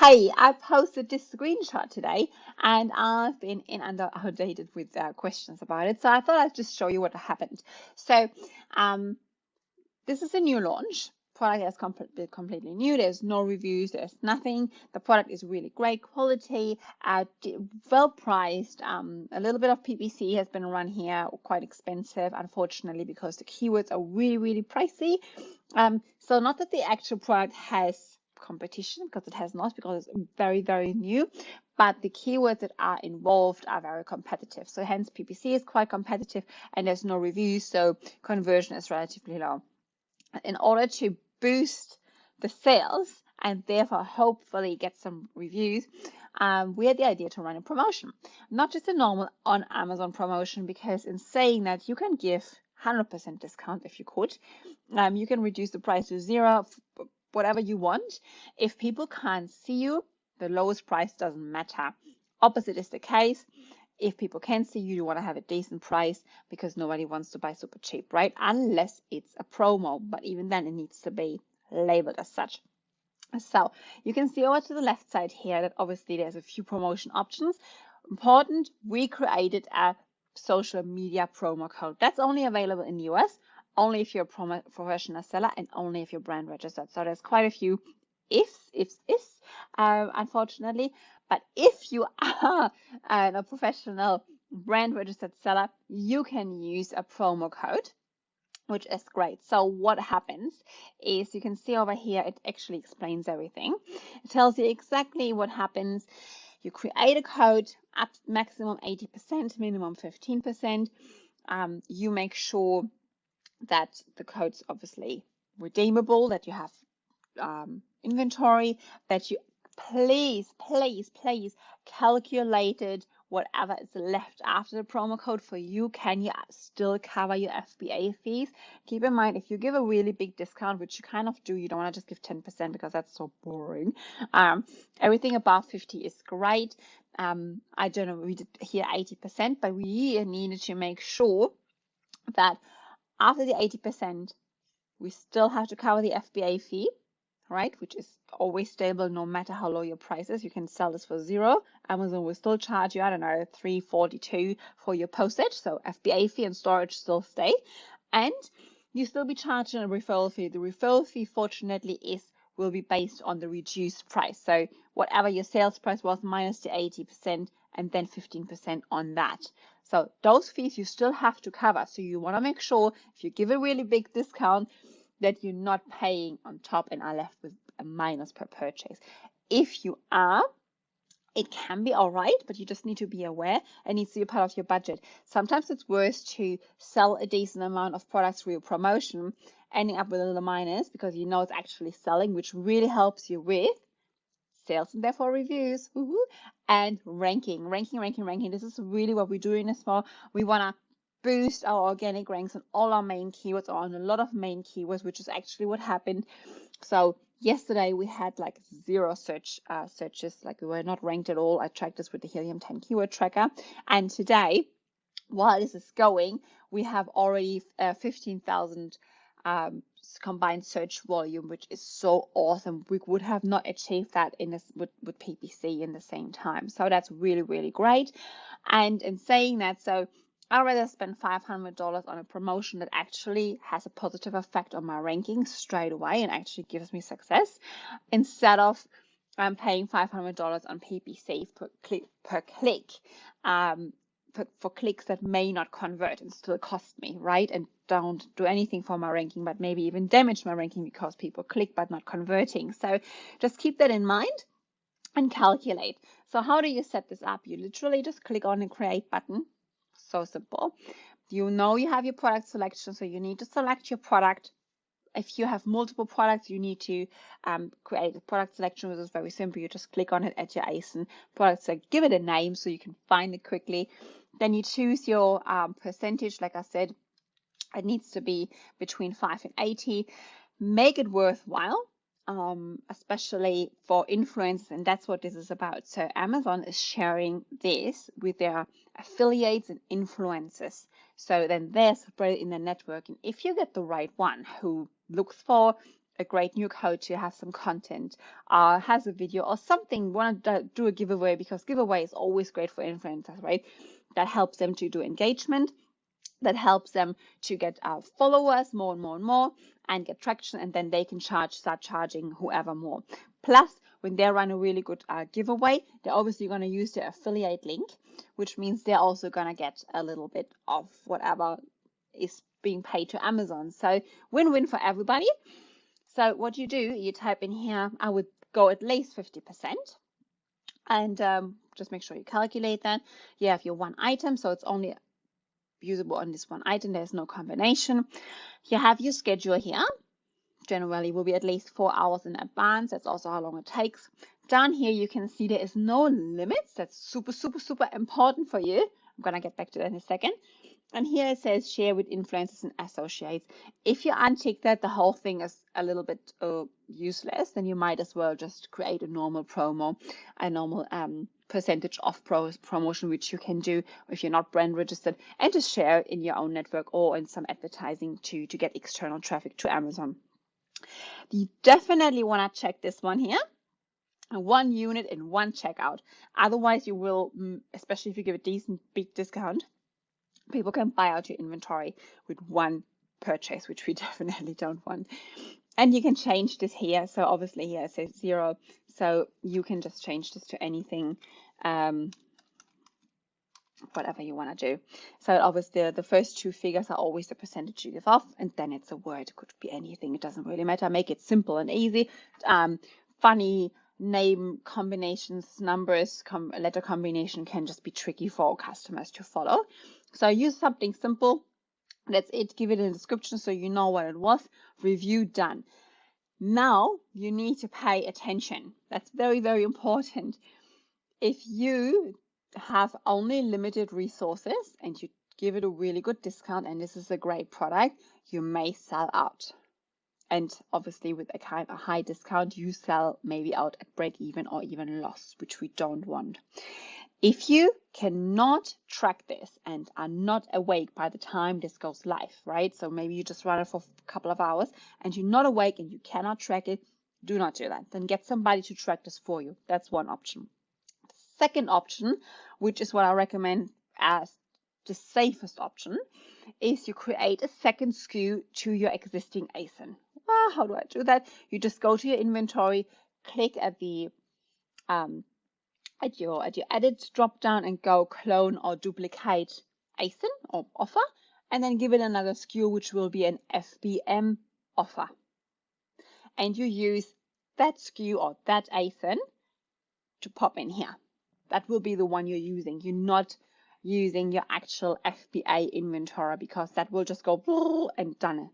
Hey, I posted this screenshot today and I've been inundated with questions about it. So I thought I'd just show you what happened. So um, this is a new launch. Product is completely new. There's no reviews. There's nothing. The product is really great quality, well priced. A little bit of PPC has been run here, quite expensive, unfortunately, because the keywords are really, really pricey. So not that the actual product has competition, because it has not, because it's very, very new, but the keywords that are involved are very competitive. So hence PPC is quite competitive and there's no reviews, so conversion is relatively low. In order to boost the sales and therefore hopefully get some reviews, we had the idea to run a promotion, not just a normal on Amazon promotion, because in saying that you can give 100% discount if you could, you can reduce the price to zero, whatever you want. If people can't see you, the lowest price doesn't matter. Opposite is the case. If people can see you, you want to have a decent price because nobody wants to buy super cheap, right? Unless it's a promo, but even then it needs to be labeled as such. So you can see over to the left side here that obviously there's a few promotion options. Important, we created a social media promo code. That's only available in the US, only if you're a professional seller and only if you're brand registered. So there's quite a few ifs, unfortunately. But if you are a professional brand registered seller, you can use a promo code, which is great. So what happens is, you can see over here, it actually explains everything. It tells you exactly what happens. You create a code up maximum 80%, minimum 15%. You make sure that the code's obviously redeemable, that you have inventory, that you please calculated whatever is left after the promo code for you. Can you still cover your FBA fees? Keep in mind, if you give a really big discount, which you kind of do, you don't want to just give 10% because that's so boring. Everything above 50 is great. I don't know, we did here 80%, but we needed to make sure that after the 80%, we still have to cover the FBA fee, right? Which is always stable no matter how low your price is. You can sell this for zero. Amazon will still charge you, I don't know, $3.42 for your postage. So FBA fee and storage still stay. And you still be charged a referral fee. The referral fee, fortunately, will be based on the reduced price. So whatever your sales price was minus the 80% and then 15% on that. So those fees you still have to cover. So you want to make sure if you give a really big discount that you're not paying on top and are left with a minus per purchase. If you are, it can be all right, but you just need to be aware it needs to be part of your budget. Sometimes it's worse to sell a decent amount of products through your promotion, ending up with a little minus because you know it's actually selling, which really helps you with sales and therefore reviews, and ranking. This is really what we're doing this for. We want to boost our organic ranks on all our main keywords, or on a lot of main keywords, which is actually what happened. So yesterday we had like zero searches, like we were not ranked at all. I tracked this with the Helium 10 keyword tracker, and today, while this is going, we have already 15,000 combined search volume, which is so awesome. We would have not achieved that in this with PPC in the same time. So that's really, really great. And in saying that, so I'd rather spend $500 on a promotion that actually has a positive effect on my rankings straight away and actually gives me success, instead of paying $500 on PPC per click, for clicks that may not convert and still cost me, right? And don't do anything for my ranking, but maybe even damage my ranking because people click but not converting. So just keep that in mind and calculate. So how do you set this up? You literally just click on the create button. So simple. You know you have your product selection, so you need to select your product. If you have multiple products, you need to create a product selection, which is very simple. You just click on it at your ASIN product, so give it a name so you can find it quickly. Then you choose your percentage. Like I said, it needs to be between 5 and 80. Make it worthwhile, especially for influencers, and that's what this is about. So Amazon is sharing this with their affiliates and influencers. So then they're spread in the network, and if you get the right one who looks for a great new code to have some content, has a video or something, want to do a giveaway, because giveaway is always great for influencers, right? That helps them to do engagement, that helps them to get followers more and more and more, and get traction, and then they can start charging whoever more. Plus, when they run a really good giveaway, they're obviously going to use their affiliate link, which means they're also going to get a little bit of whatever is being paid to Amazon. So win-win for everybody. So what you do, you type in here, I would go at least 50%, and just make sure you calculate that. You have your one item, so it's only usable on this one item. There's no combination. You have your schedule here. Generally will be at least 4 hours in advance. That's also how long it takes. Down here you can see there is no limits. That's super, super, super important for you. I'm gonna get back to that in a second. And here it says share with influencers and associates. If you untick that, the whole thing is a little bit useless. Then you might as well just create a normal promo, a normal percentage off promotion, which you can do if you're not brand registered, and just share it in your own network or in some advertising to get external traffic to Amazon. You definitely want to check this one here. 1 unit in 1 checkout. Otherwise, you will, especially if you give a decent big discount, people can buy out your inventory with 1 purchase, which we definitely don't want. And you can change this here. So obviously here it says 0. So you can just change this to anything, whatever you want to do. So obviously the first 2 figures are always the percentage you give off, and then it's a word. It could be anything. It doesn't really matter. Make it simple and easy. Funny name combinations, numbers, letter combination can just be tricky for customers to follow. So use something simple. That's it. Give it a description so you know what it was. Review done. Now you need to pay attention. That's very, very important. If you have only limited resources and you give it a really good discount and this is a great product, you may sell out. And obviously with a kind of high discount, you sell maybe out at break even or even loss, which we don't want. If you cannot track this and are not awake by the time this goes live, right? So maybe you just run it for a couple of hours and you're not awake and you cannot track it, do not do that. Then get somebody to track this for you. That's one option. Second option, which is what I recommend as the safest option, is you create a second SKU to your existing ASIN. How do I do that? You just go to your inventory, click at the at your edit drop down and go clone or duplicate ASIN or offer, and then give it another SKU, which will be an FBM offer. And you use that SKU or that ASIN to pop in here. That will be the one you're using. You're not using your actual FBA inventory, because that will just go and done it.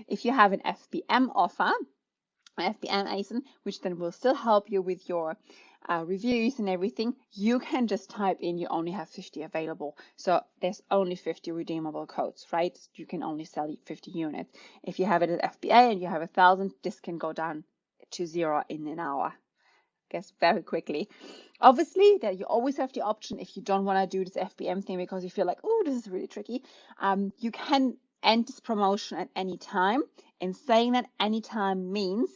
If you have an FBM offer, an FBM ASIN, which then will still help you with your reviews and everything, you can just type in you only have 50 available. So there's only 50 redeemable codes, right? You can only sell 50 units. If you have it at FBA and you have 1,000, this can go down to 0 in an hour. Guess very quickly. Obviously, that you always have the option, if you don't want to do this FBM thing because you feel like, oh, this is really tricky, you can end this promotion at any time. And saying that any time means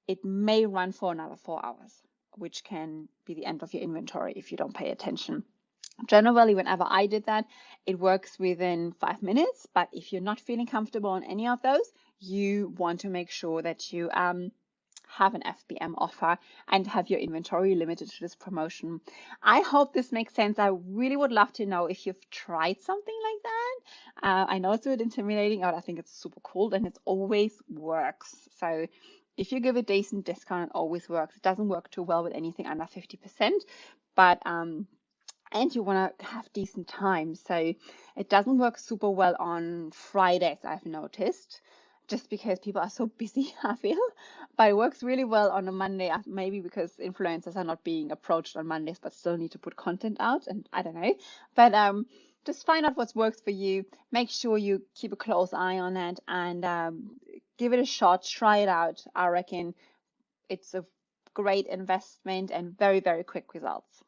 it may run for another 4 hours, which can be the end of your inventory if you don't pay attention. Generally, whenever I did that, it works within 5 minutes. But if you're not feeling comfortable on any of those, you want to make sure that you have an FBM offer and have your inventory limited to this promotion. I hope this makes sense. I really would love to know if you've tried something like that. I know it's a bit intimidating, but I think it's super cool and it always works. So if you give a decent discount, it always works. It doesn't work too well with anything under 50%, but and you want to have decent time. So it doesn't work super well on Fridays, I've noticed, just because people are so busy, I feel. But it works really well on a Monday, maybe because influencers are not being approached on Mondays, but still need to put content out, and I don't know. But just find out what works for you. Make sure you keep a close eye on it and give it a shot. Try it out. I reckon it's a great investment and very, very quick results.